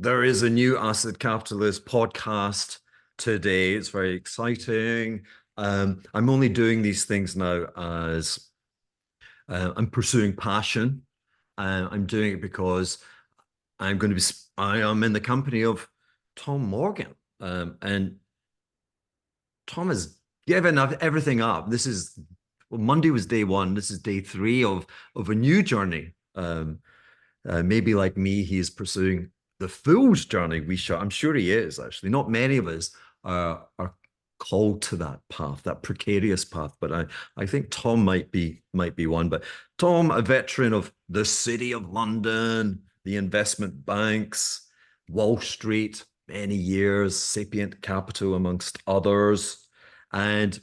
There is a new Acid Capitalist podcast today. It's very exciting. I'm only doing these things now as I'm pursuing passion. I'm doing it because I am in the company of Tom Morgan. And Tom has given everything up. Well, Monday was day one. This is day three of a new journey. Maybe like me, he's pursuing the fool's journey. I'm sure he is actually. Not many of us are called to that path, that precarious path. But I think Tom might be one. But Tom, a veteran of the City of London, the investment banks, Wall Street, many years, Sapient Capital, amongst others. And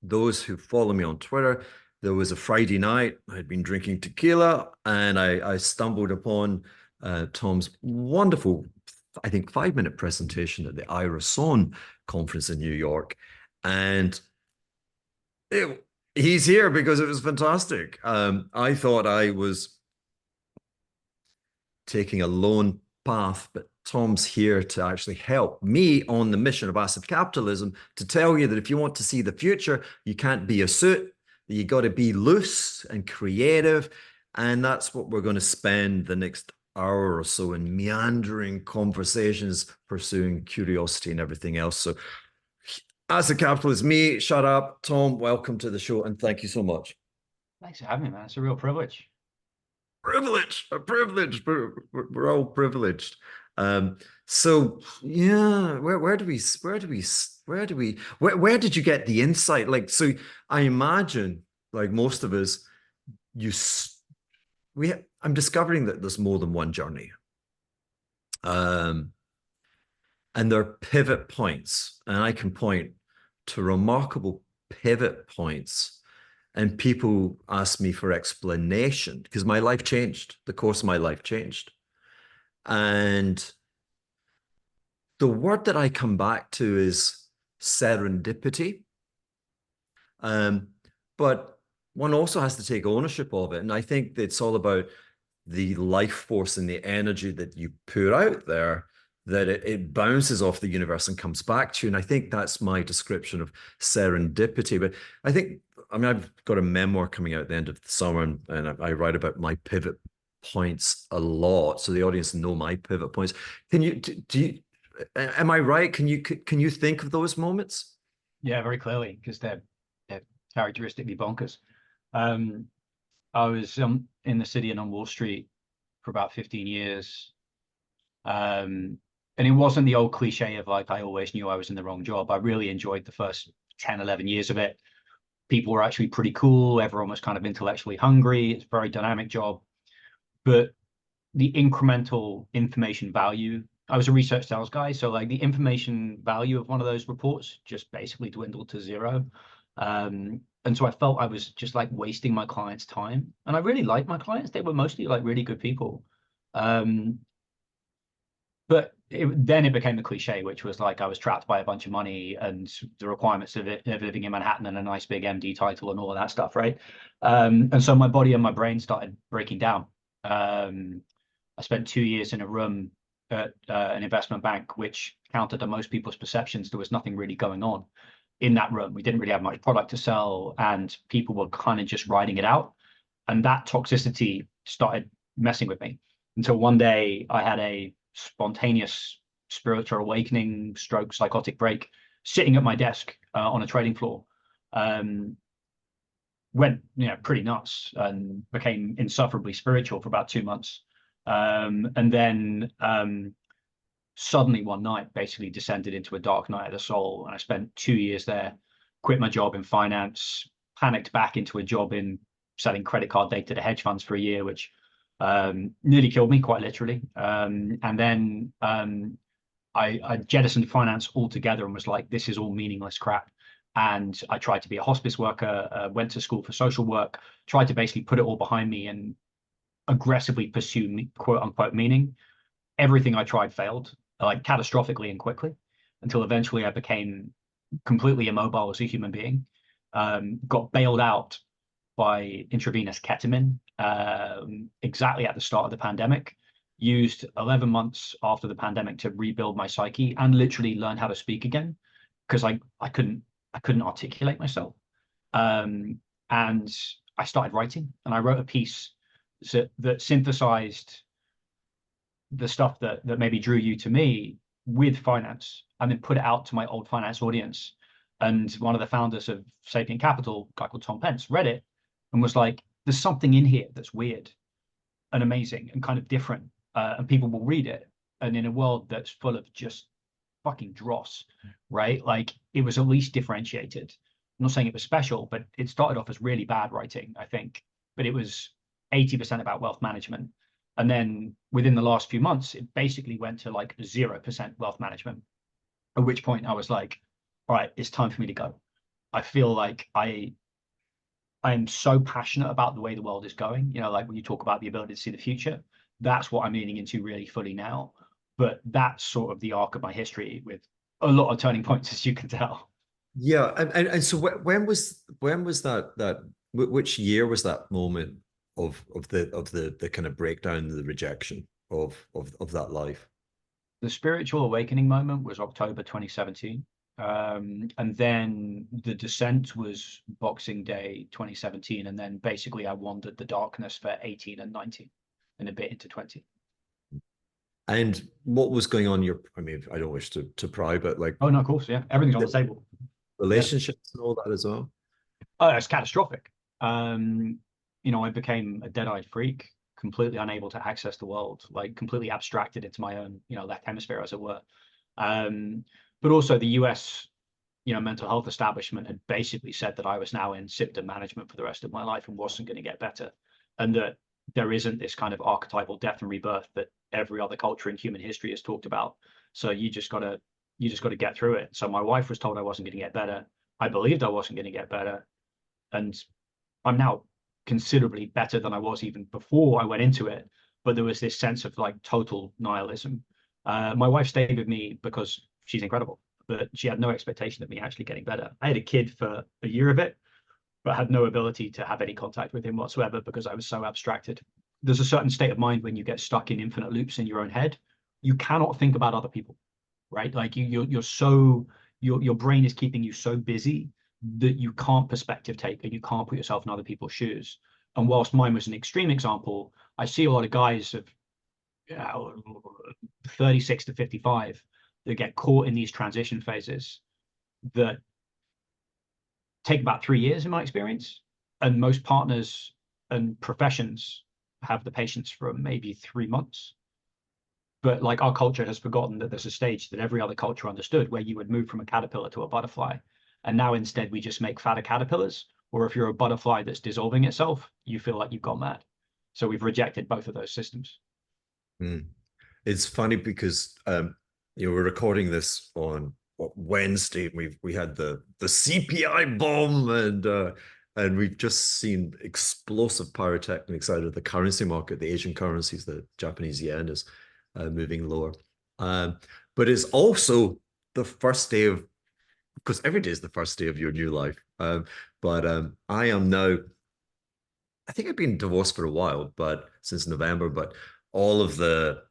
those who follow me on Twitter, there was a Friday night. I'd been drinking tequila and I stumbled upon Tom's wonderful, I think, 5-minute presentation at the Ira Sohn conference in New York. And he's here because it was fantastic. I thought I was taking a lone path, but Tom's here to actually help me on the mission of acid capitalism to tell you that if you want to see the future, you can't be a suit, you got to be loose and creative. And that's what we're going to spend the next hour or so in meandering conversations, pursuing curiosity and everything else. So acid capitalist, me, shut up. Tom, welcome to the show and thank you so much. Thanks for having me, man. It's a real privilege. A privilege. We're all privileged. So yeah, where did you get the insight? Like, so I imagine, like most of us, I'm discovering that there's more than one journey. And there are pivot points, and I can point to remarkable pivot points. And people ask me for explanation because my life changed. The course of my life changed. And the word that I come back to is serendipity. But one also has to take ownership of it. And I think it's all about the life force and the energy that you put out there, that it bounces off the universe and comes back to you. And I think that's my description of serendipity. But I've got a memoir coming out at the end of the summer, and I write about my pivot points a lot, so the audience know my pivot points. Am I right? Can you think of those moments? Yeah, very clearly, because they're characteristically bonkers. I was in the city and on Wall Street for about 15 years. And it wasn't the old cliche of like, I always knew I was in the wrong job. I really enjoyed the first 10, 11 years of it. People were actually pretty cool. Everyone was kind of intellectually hungry. It's a very dynamic job. But the incremental information value, I was a research sales guy. So like the information value of one of those reports just basically dwindled to zero. And so I felt I was just like wasting my clients' time. And I really liked my clients. They were mostly like really good people. But then it became a cliche, which was like I was trapped by a bunch of money and the requirements of living in Manhattan and a nice big MD title and all of that stuff, right? And so my body and my brain started breaking down. I spent 2 years in a room at an investment bank, which counter to most people's perceptions, there was nothing really going on in that room. We didn't really have much product to sell, and people were kind of just riding it out. And that toxicity started messing with me until one day I had a spontaneous spiritual awakening stroke psychotic break sitting at my desk on a trading floor. Went pretty nuts and became insufferably spiritual for about 2 months. And then suddenly one night basically descended into a dark night of the soul. And I spent 2 years there, quit my job in finance, panicked back into a job in selling credit card data to hedge funds for a year, which nearly killed me, quite literally. And then I jettisoned finance altogether and was like, this is all meaningless crap. And I tried to be a hospice worker, went to school for social work, tried to basically put it all behind me and aggressively pursue quote unquote meaning. Everything I tried failed, like catastrophically and quickly, until eventually I became completely immobile as a human being. Got bailed out by intravenous ketamine exactly at the start of the pandemic. used 11 months after the pandemic to rebuild my psyche and literally learn how to speak again, because I couldn't articulate myself. And I started writing, and I wrote a piece that synthesized the stuff that maybe drew you to me with finance, and then put it out to my old finance audience. And one of the founders of Sapient Capital, a guy called Tom Pence, read it and was like, there's something in here that's weird and amazing and kind of different, and people will read it. And in a world that's full of just fucking dross, right? Like, it was at least differentiated. I'm not saying it was special, but it started off as really bad writing, I think. But it was 80% about wealth management. And then within the last few months, it basically went to like 0% wealth management. At which point I was like, all right, it's time for me to go. I feel like I am so passionate about the way the world is going. You know, like when you talk about the ability to see the future, that's what I'm leaning into really fully now. But that's sort of the arc of my history, with a lot of turning points, as you can tell. Yeah, and so when was that which year was that moment of the kind of breakdown, the rejection of that life? The spiritual awakening moment was October 2017. And then the descent was Boxing Day 2017. And then basically I wandered the darkness for 18 and 19 and a bit into 20. And what was going on your, I mean, I don't wish to pry, but like Oh, no, of course. Yeah. Everything's on the the table. Yeah. relationships and all that as well. Oh, it's catastrophic. You know, I became a dead-eyed freak, completely unable to access the world, like completely abstracted into my own, you know, left hemisphere, as it were. But also the US, you know, mental health establishment had basically said that I was now in symptom management for the rest of my life and wasn't going to get better, and that there isn't this kind of archetypal death and rebirth that every other culture in human history has talked about. So you just got to get through it. So my wife was told I wasn't going to get better. I believed I wasn't going to get better, and I'm now considerably better than I was even before I went into it. But there was this sense of like total nihilism. My wife stayed with me because she's incredible, but she had no expectation of me actually getting better. I had a kid for a year of it, but had no ability to have any contact with him whatsoever because I was so abstracted. There's a certain state of mind when you get stuck in infinite loops in your own head. You cannot think about other people, right? Like you're so your brain is keeping you so busy that you can't perspective take, and you can't put yourself in other people's shoes. And whilst mine was an extreme example, I see a lot of guys of, you know, 36 to 55 that get caught in these transition phases that take about 3 years in my experience. And most partners and professions have the patience for maybe 3 months. But like, our culture has forgotten that there's a stage that every other culture understood where you would move from a caterpillar to a butterfly. And now instead we just make fatter caterpillars, or if you're a butterfly that's dissolving itself, you feel like you've gone mad. So we've rejected both of those systems. Mm. It's funny because we're recording this on Wednesday. We had the CPI bomb, and we've just seen explosive pyrotechnics out of the currency market. The Asian currencies, the Japanese yen is moving lower. But it's also the first day of, because every day is the first day of your new life. But I am now, I think I've been divorced for a while, but since November, but all of the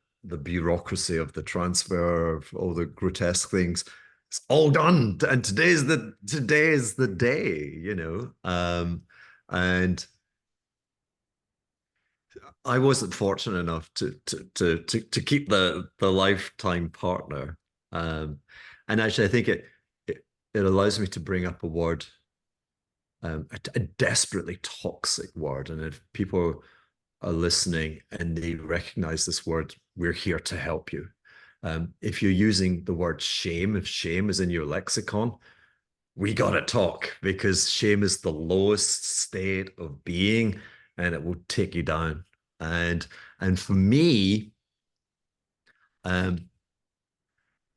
bureaucracy of the transfer of all the grotesque things, it's all done. And today's the day. And I wasn't fortunate enough to keep the lifetime partner. And actually I think it allows me to bring up a word, a desperately toxic word. And if people are listening and they recognize this word, we're here to help you. If you're using the word shame, if shame is in your lexicon, we got to talk, because shame is the lowest state of being, and it will take you down. And for me,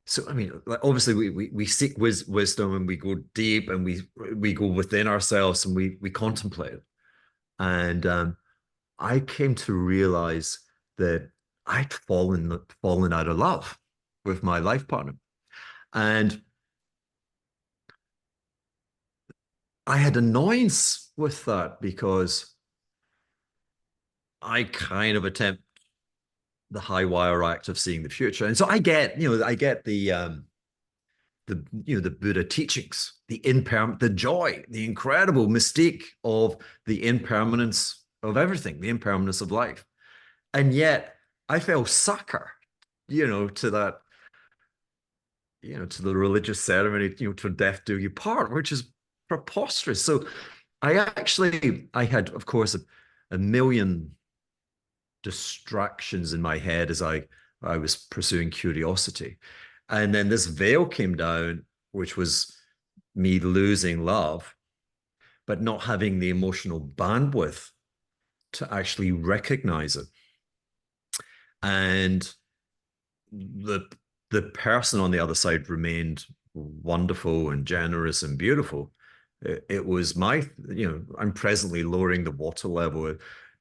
so I mean, like, obviously we seek wisdom, and we go deep, and we go within ourselves, and we contemplate. And I came to realize that I'd fallen out of love with my life partner. And I had annoyance with that, because I kind of attempt high wire act of seeing the future. And so I get, I get the Buddha teachings, the joy, the incredible mystique of the impermanence of everything, the impermanence of life. And yet I fell sucker, to that, to the religious ceremony, to death do you part, which is preposterous. So I had, of course, a million distractions in my head as I was pursuing curiosity. And then this veil came down, which was me losing love, but not having the emotional bandwidth to actually recognize it. And the person on the other side remained wonderful and generous and beautiful. It was I'm presently lowering the water level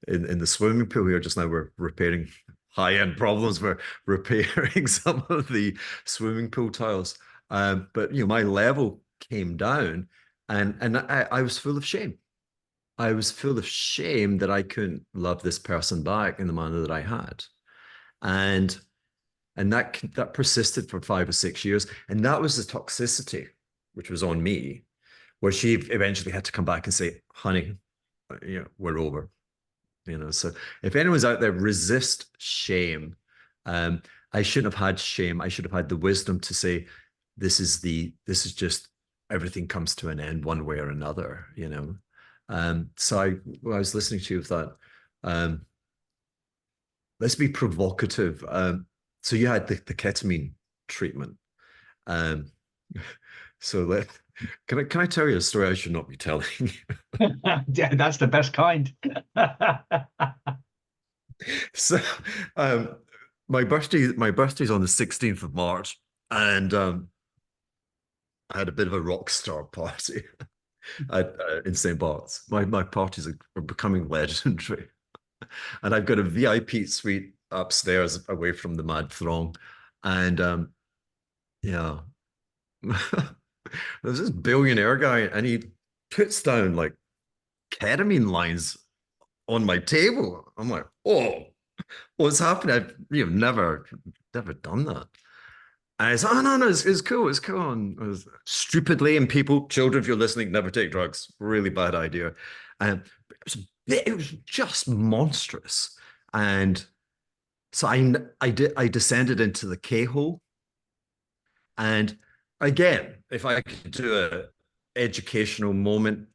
in the swimming pool here just now. We're repairing high-end problems. We're repairing some of the swimming pool tiles. But my level came down, and I was full of shame. I was full of shame that I couldn't love this person back in the manner that I had. And that persisted for 5 or 6 years. And that was the toxicity, which was on me, where she eventually had to come back and say, honey, we're over. So if anyone's out there, resist shame. I shouldn't have had shame. I should have had the wisdom to say, this is just, everything comes to an end one way or another, So I was listening to you with that. Let's be provocative. So you had the ketamine treatment. So can I tell you a story I should not be telling you? Yeah, that's the best kind. So my birthday's on the 16th of March, and I had a bit of a rock star party in St. Bart's. My parties are becoming legendary. And I've got a VIP suite upstairs away from the mad throng. And yeah, there's this billionaire guy, and he puts down like ketamine lines on my table. I'm like, oh, what's happening? I've never done that. And I said, oh no, it's cool, it's cool. And it was stupidly, and children, if you're listening, never take drugs. Really bad idea. And it was just monstrous. And so I descended into the K-hole. And again, if I could do an educational moment,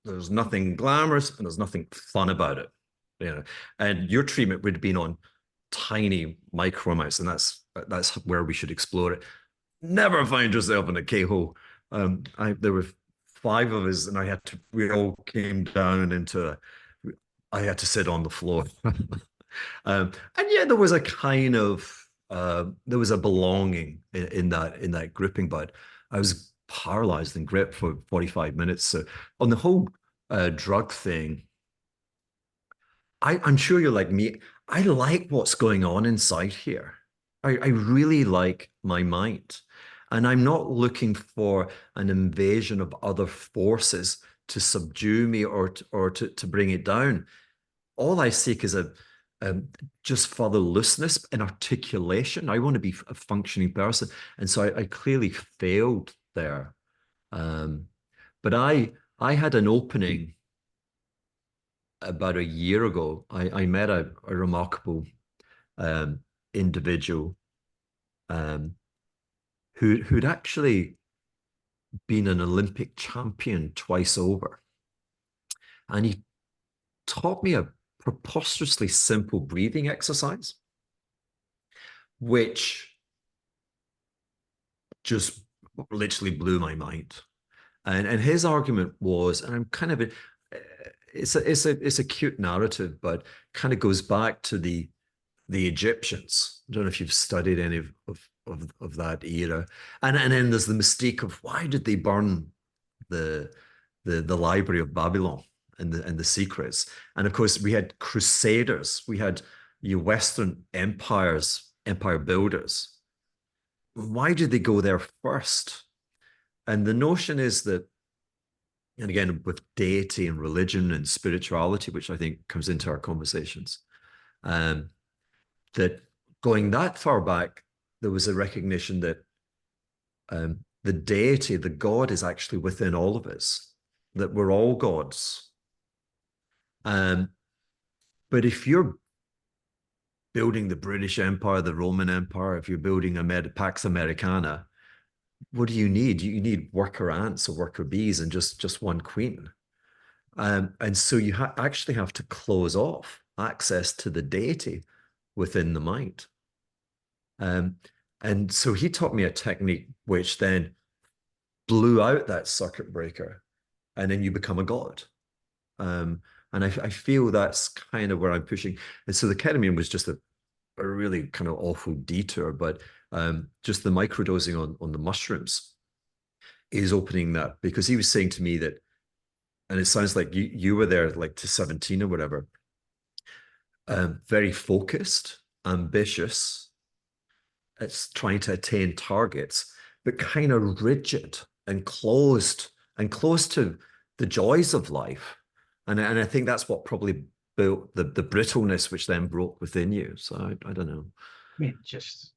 there's nothing glamorous and there's nothing fun about it. And your treatment would have been on tiny micro amounts, and that's where we should explore it. Never find yourself in a K-hole. There were 5 of us, and we all came down into I had to sit on the floor. And yeah, there was a kind of there was a belonging in that gripping, but I was paralyzed and gripped for 45 minutes. So on the whole drug thing, I'm sure you're like me. I like what's going on inside here. I really like my mind. And I'm not looking for an invasion of other forces to subdue me or to bring it down. All I seek is just further looseness and articulation. I want to be a functioning person. And so I clearly failed there. But I had an opening about a year ago. I met a remarkable individual who'd actually been an Olympic champion twice over. And he taught me a preposterously simple breathing exercise, which just literally blew my mind. And his argument was, and I'm kind of, it's a cute narrative, but kind of goes back to the Egyptians. I don't know if you've studied any of that era. And then there's the mystique of why did they burn the library of Babylon and the secrets. And of course, we had crusaders. We had Western empire builders. Why did they go there first? And the notion is that, and again, with deity and religion and spirituality, which I think comes into our conversations, that going that far back, there was a recognition that the deity, the God, is actually within all of us, that we're all gods. Um, but if you're building the British Empire, the Roman Empire, if you're building a Pax Americana, what do you need? You need worker ants or worker bees and just one queen. And so you actually have to close off access to the deity within the mind. Um, and so he taught me a technique which then blew out that circuit breaker, and then you become a god. And I feel that's kind of where I'm pushing. And so the ketamine was just a really kind of awful detour, but just the microdosing on the mushrooms is opening that, because he was saying to me that, and it sounds like you were there like to 17 or whatever, very focused, ambitious, it's trying to attain targets, but kind of rigid and close to the joys of life. And I think that's what probably built the brittleness, which then broke within you. So I don't know. I mean, just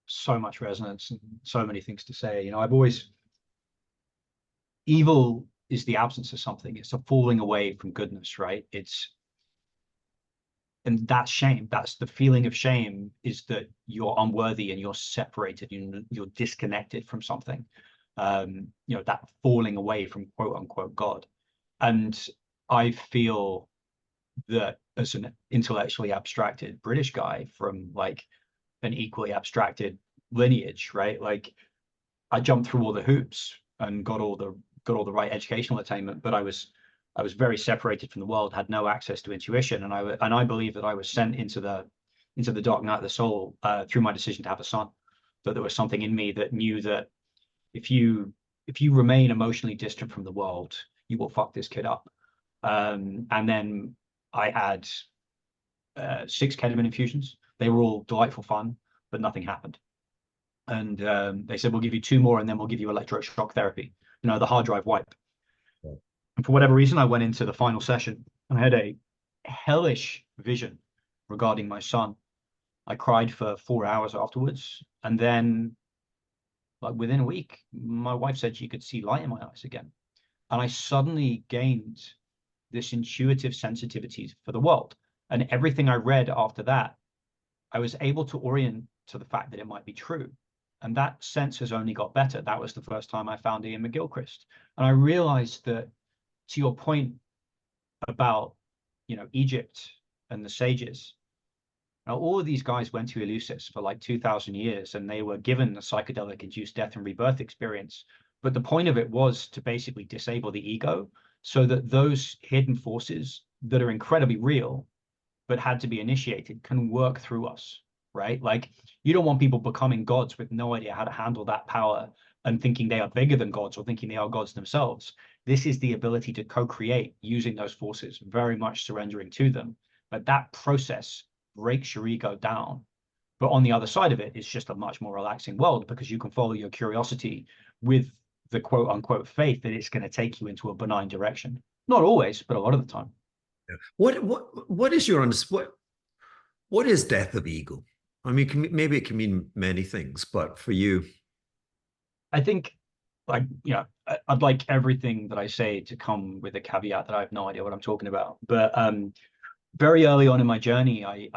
so much resonance and so many things to say. You know, I've always, evil is the absence of something. It's a falling away from goodness, right? And that's shame. That's the feeling of shame, is that you're unworthy and you're separated, you're disconnected from something. You know, that falling away from quote unquote God. And I feel that as an intellectually abstracted British guy from like an equally abstracted lineage, right? Like I jumped through all the hoops and got all the right educational attainment, but I was very separated from the world, had no access to intuition, and I believe that I was sent into the dark night of the soul through my decision to have a son. That there was something in me that knew that if you remain emotionally distant from the world, you will fuck this kid up. And then I had 6 ketamine infusions. They were all delightful fun, but nothing happened. And they said, we'll give you 2 more, and then we'll give you electroshock therapy, you know, the hard drive wipe. Yeah. And for whatever reason, I went into the final session and I had a hellish vision regarding my son. I cried for 4 hours afterwards. And then, like within a week, my wife said she could see light in my eyes again. And I suddenly gained this intuitive sensitivity for the world. And everything I read after that, I was able to orient to the fact that it might be true. And that sense has only got better. That was the first time I found Ian McGilchrist. And I realized that, to your point about, you know, Egypt and the sages, now all of these guys went to Eleusis for like 2,000 years, and they were given a psychedelic induced death and rebirth experience. But the point of it was to basically disable the ego, so that those hidden forces that are incredibly real, but had to be initiated, can work through us, right? Like, you don't want people becoming gods with no idea how to handle that power and thinking they are bigger than gods or thinking they are gods themselves. This is the ability to co-create using those forces, very much surrendering to them. But that process breaks your ego down. But on the other side of it, it's just a much more relaxing world, because you can follow your curiosity with the quote unquote faith that it's going to take you into a benign direction. Not always, but a lot of the time. Yeah. What is your what is death of ego? I mean, maybe it can mean many things, but for you, I think, like, you know, I'd like everything that I say to come with a caveat that I have no idea what I'm talking about. But very early on in my journey, I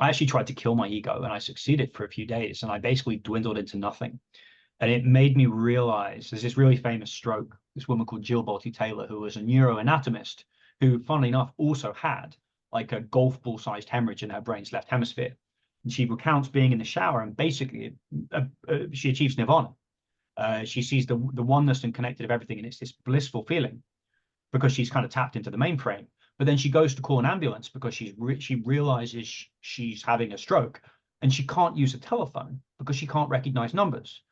actually tried to kill my ego, and I succeeded for a few days, and I basically dwindled into nothing. And it made me realize there's this really famous stroke, this woman called Jill Bolte Taylor, who was a neuroanatomist, who, funnily enough, also had like a golf ball sized hemorrhage in her brain's left hemisphere. And she recounts being in the shower, and basically she achieves nirvana. She sees the oneness and connected of everything, and it's this blissful feeling because she's kind of tapped into the mainframe. But then she goes to call an ambulance because she realizes she's having a stroke, and she can't use a telephone because she can't recognize numbers.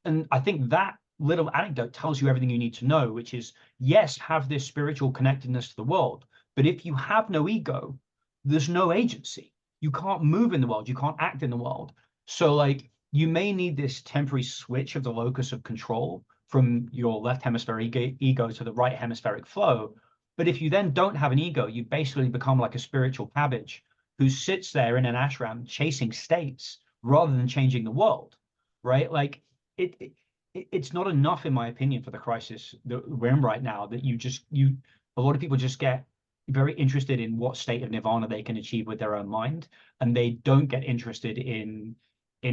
And I think that little anecdote tells you everything you need to know, which is, yes, have this spiritual connectedness to the world. But if you have no ego, there's no agency. You can't move in the world. You can't act in the world. So like, you may need this temporary switch of the locus of control from your left hemispheric ego to the right hemispheric flow. But if you then don't have an ego, you basically become like a spiritual cabbage who sits there in an ashram chasing states rather than changing the world, right? Like it's not enough, in my opinion, for the crisis that we're in right now, that a lot of people just get very interested in what state of nirvana they can achieve with their own mind, and they don't get interested in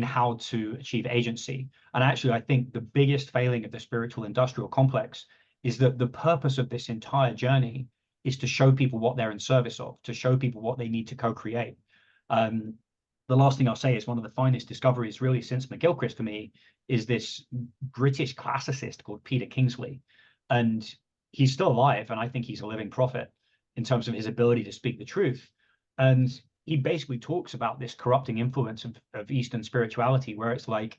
how to achieve agency. And actually, I think the biggest failing of the spiritual industrial complex is that the purpose of this entire journey is to show people what they're in service of, to show people what they need to co-create. The last thing I'll say is one of the finest discoveries really since McGilchrist for me is this British classicist called Peter Kingsley. And he's still alive, and I think he's a living prophet in terms of his ability to speak the truth. And he basically talks about this corrupting influence of Eastern spirituality, where it's like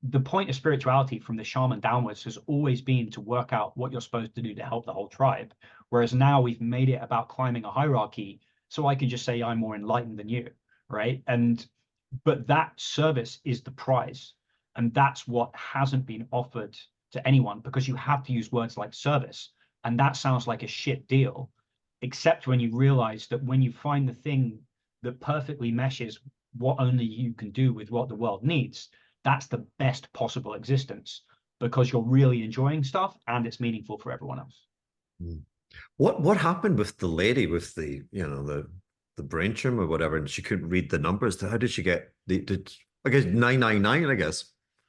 the point of spirituality from the shaman downwards has always been to work out what you're supposed to do to help the whole tribe. Whereas now we've made it about climbing a hierarchy, so I can just say I'm more enlightened than you, right? But that service is the prize. And that's what hasn't been offered to anyone, because you have to use words like service. And that sounds like a shit deal, except when you realize that when you find the thing that perfectly meshes what only you can do with what the world needs, that's the best possible existence, because you're really enjoying stuff and it's meaningful for everyone else. What happened with the lady with the, the brain tumor or whatever, and she couldn't read the numbers? How did she get I guess 999, I guess.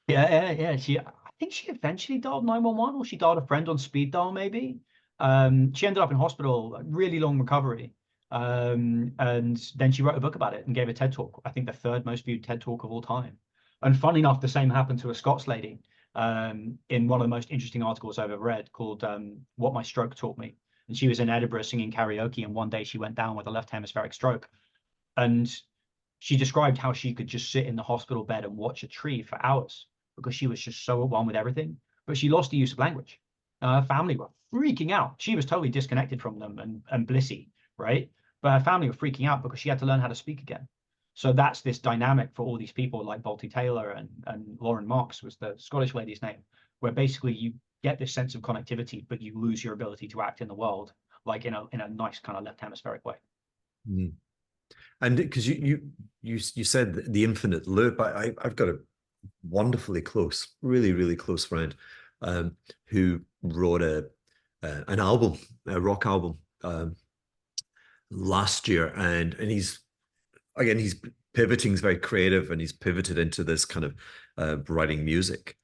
Yeah. I think she eventually dialed 911, or she dialed a friend on speed dial, maybe. She ended up in hospital, really long recovery. And then she wrote a book about it and gave a TED talk. I think the third most viewed TED talk of all time. And funny enough, the same happened to a Scots lady in one of the most interesting articles I've ever read, called What My Stroke Taught Me. And she was in Edinburgh singing karaoke, and one day she went down with a left hemispheric stroke. And she described how she could just sit in the hospital bed and watch a tree for hours because she was just so at one with everything. But she lost the use of language. Her family were freaking out. She was totally disconnected from them and blissy, right? But her family were freaking out because she had to learn how to speak again. So that's this dynamic for all these people like Balti Taylor and Lauren Marks was the Scottish lady's name, where basically you get this sense of connectivity, but you lose your ability to act in the world, like in a nice kind of left hemispheric way. Mm. And because you said the infinite loop, I've got a wonderfully close, really, really close friend who wrote an album, a rock album last year, and he's pivoting, he's very creative, and he's pivoted into this kind of writing music.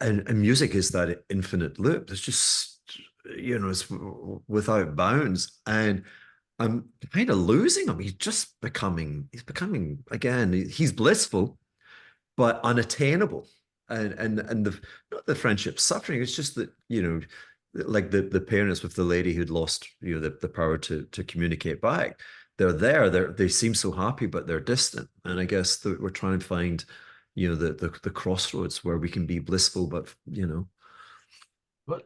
And music is that infinite loop. There's just, it's without bounds. And I'm kind of losing him. He's becoming again, he's blissful, but unattainable. And the not the friendship suffering. It's just that, like the parents with the lady who'd lost, the power to communicate back. They seem so happy, but they're distant. And I guess that we're trying to find, the crossroads where we can be blissful, but But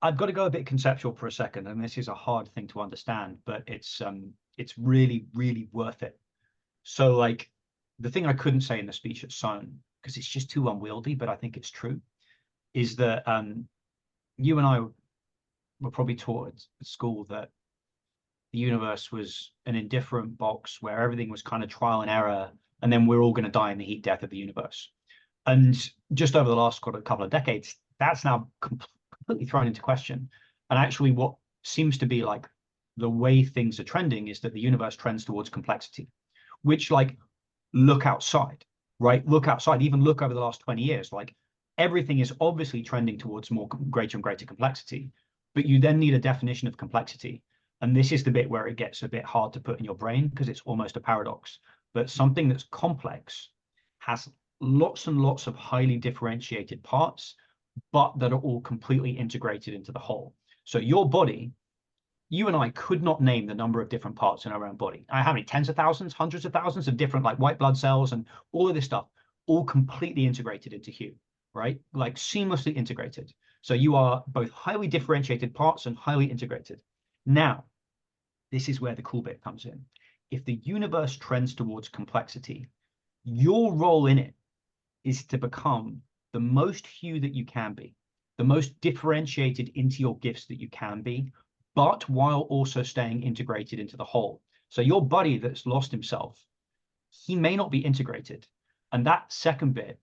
I've got to go a bit conceptual for a second, and this is a hard thing to understand, but it's really, really worth it. So like the thing I couldn't say in the speech at Sohn, because it's just too unwieldy, but I think it's true, is that you and I were probably taught at school that the universe was an indifferent box where everything was kind of trial and error, and then we're all going to die in the heat death of the universe. And just over the last couple of decades, that's now completely thrown into question. And actually, what seems to be like the way things are trending is that the universe trends towards complexity, which, like, look outside, right? Look outside, even look over the last 20 years, like everything is obviously trending towards greater and greater complexity, but you then need a definition of complexity. And this is the bit where it gets a bit hard to put in your brain because it's almost a paradox. But something that's complex has lots and lots of highly differentiated parts, but that are all completely integrated into the whole. So your body, you and I could not name the number of different parts in our own body. How many? Tens of thousands, hundreds of thousands of different like white blood cells and all of this stuff, all completely integrated into Hugh, right? Like seamlessly integrated. So you are both highly differentiated parts and highly integrated. Now, this is where the cool bit comes in. If the universe trends towards complexity, your role in it is to become the most Hugh that you can be, the most differentiated into your gifts that you can be, but while also staying integrated into the whole. So your buddy that's lost himself, he may not be integrated. And that second bit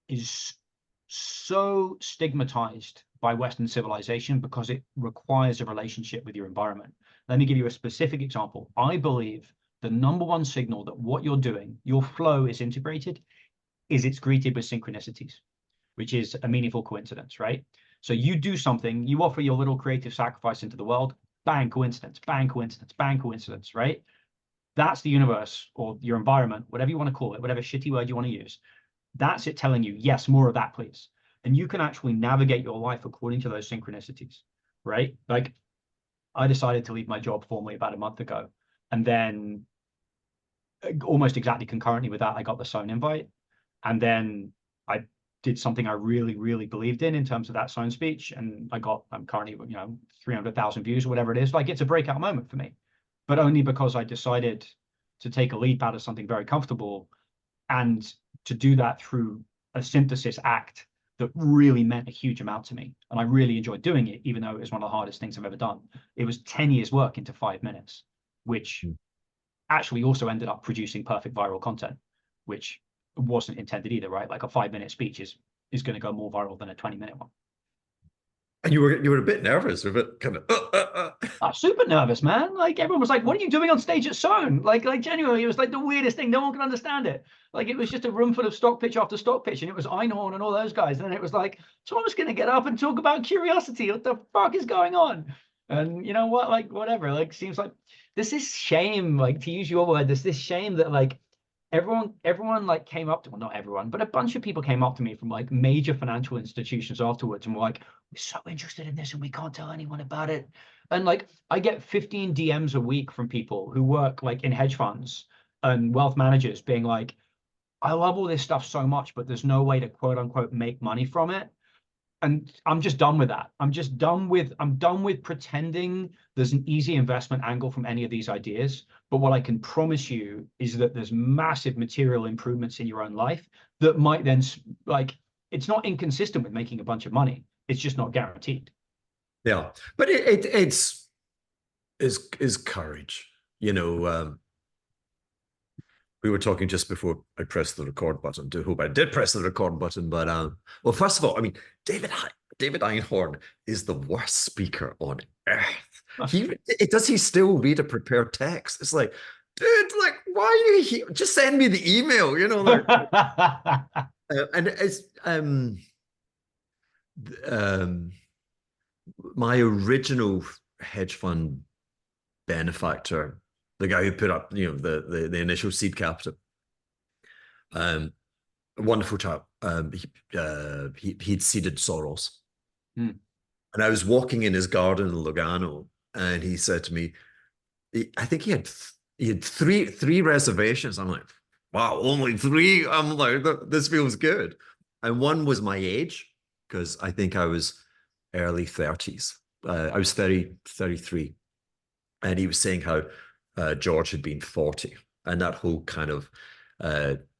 is so stigmatized by Western civilization because it requires a relationship with your environment. Let me give you a specific example. I believe the number one signal that what you're doing, your flow is integrated, is it's greeted with synchronicities, which is a meaningful coincidence, right? So you do something, you offer your little creative sacrifice into the world, bang, coincidence, bang, coincidence, bang, coincidence, right? That's the universe or your environment, whatever you want to call it, whatever shitty word you want to use. That's it telling you, yes, more of that, please. And you can actually navigate your life according to those synchronicities, right? Like I decided to leave my job formally about a month ago. And then almost exactly concurrently with that, I got the Sohn invite. And then I did something I really, really believed in terms of that Sohn speech. And I'm currently, 300,000 views or whatever it is. Like it's a breakout moment for me, but only because I decided to take a leap out of something very comfortable and to do that through a synthesis act that really meant a huge amount to me. And I really enjoyed doing it, even though it was one of the hardest things I've ever done. It was 10 years work into 5 minutes, which actually also ended up producing perfect viral content, which wasn't intended either, right? Like a 5-minute speech is going to go more viral than a 20-minute one. And you were a bit nervous, a bit kind of. I was super nervous, man. Like everyone was like, "What are you doing on stage at Sohn?" Like genuinely, it was like the weirdest thing. No one could understand it. Like it was just a room full of stock pitch after stock pitch, and it was Einhorn and all those guys. And then it was like, Tom's gonna get up and talk about curiosity. What the fuck is going on? And you know what? Like whatever. Like seems like there's this shame. Like to use your word, there's this shame that like everyone like came up to, well, not everyone, but a bunch of people came up to me from like major financial institutions afterwards and were like, we're so interested in this and we can't tell anyone about it. And like I get 15 DMs a week from people who work like in hedge funds and wealth managers being like, I love all this stuff so much, but there's no way to quote unquote make money from it. And I'm just done with that. I'm done with pretending there's an easy investment angle from any of these ideas. But what I can promise you is that there's massive material improvements in your own life that might then like, it's not inconsistent with making a bunch of money. It's just not guaranteed. Yeah, but it's courage. We were talking just before I pressed the record button. I hope I did press the record button. But well, first of all, I mean, David Einhorn is the worst speaker on earth. Does he still read a prepared text? It's like, dude, like, why are you here? Just send me the email, like, and it's my original hedge fund benefactor, the guy who put up, the initial seed capital. A wonderful chap. He'd seeded Soros. Mm. And I was walking in his garden in Lugano, and he said to me, I think he had three reservations. I'm like, wow, only 3? I'm like, this feels good. And one was my age, because I think I was early 30s. I was 33. And he was saying how George had been 40. And that whole kind of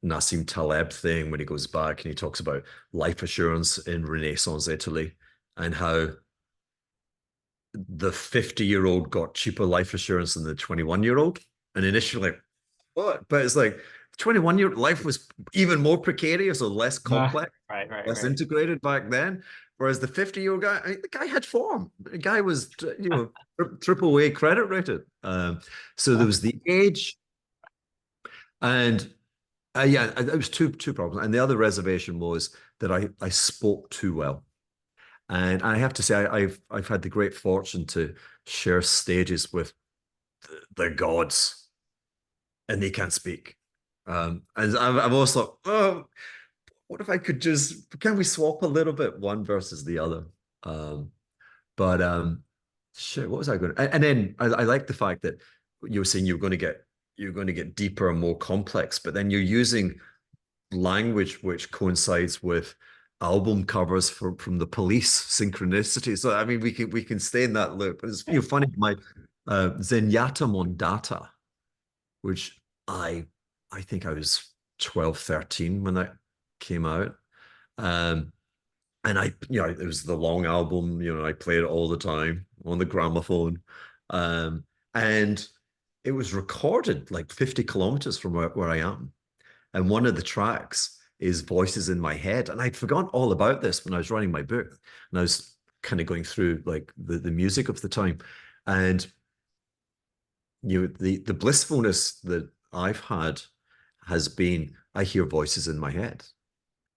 Nassim Taleb thing when he goes back and he talks about life assurance in Renaissance Italy and how the 50-year-old got cheaper life assurance than the 21-year-old. And initially, what? But it's like, 21-year life was even more precarious or less complex, less integrated back then. Whereas the 50-year-old guy, the guy had form. The guy was, triple A credit rated. So there was the age, and it was two problems. And the other reservation was that I spoke too well. And I have to say, I've had the great fortune to share stages with the gods, and they can't speak. And I've also thought, oh, what if I could can we swap a little bit, one versus the other? Shit, what was I going to? And then I like the fact that you were saying you're going to get deeper and more complex, but then you're using language which coincides with album covers from the Police, synchronicity. So I mean, we can stay in that loop. It's funny, my Zenyatta Mondata, which I think I was 12, 13 when that came out. And it was the long album, I played it all the time on the gramophone. And it was recorded like 50 kilometers from where I am. And one of the tracks is Voices in My Head. And I'd forgotten all about this when I was writing my book. And I was kind of going through like the music of the time. And the blissfulness that I've had has been I hear voices in my head.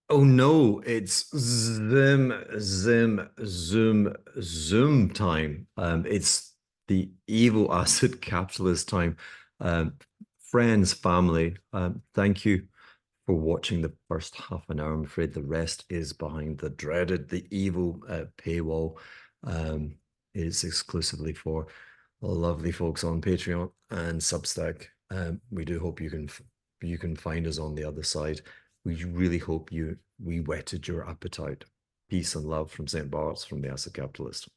Oh no, it's zoom time. It's the evil acid capitalist time. Um, Friends, family, thank you for watching the first half an hour. I'm afraid the rest is behind the dreaded, the evil paywall. It's exclusively for lovely folks on Patreon and Substack. We do hope you can find us on the other side. We really hope we whetted your appetite. Peace and love from St. Bart's, from the Acid Capitalist.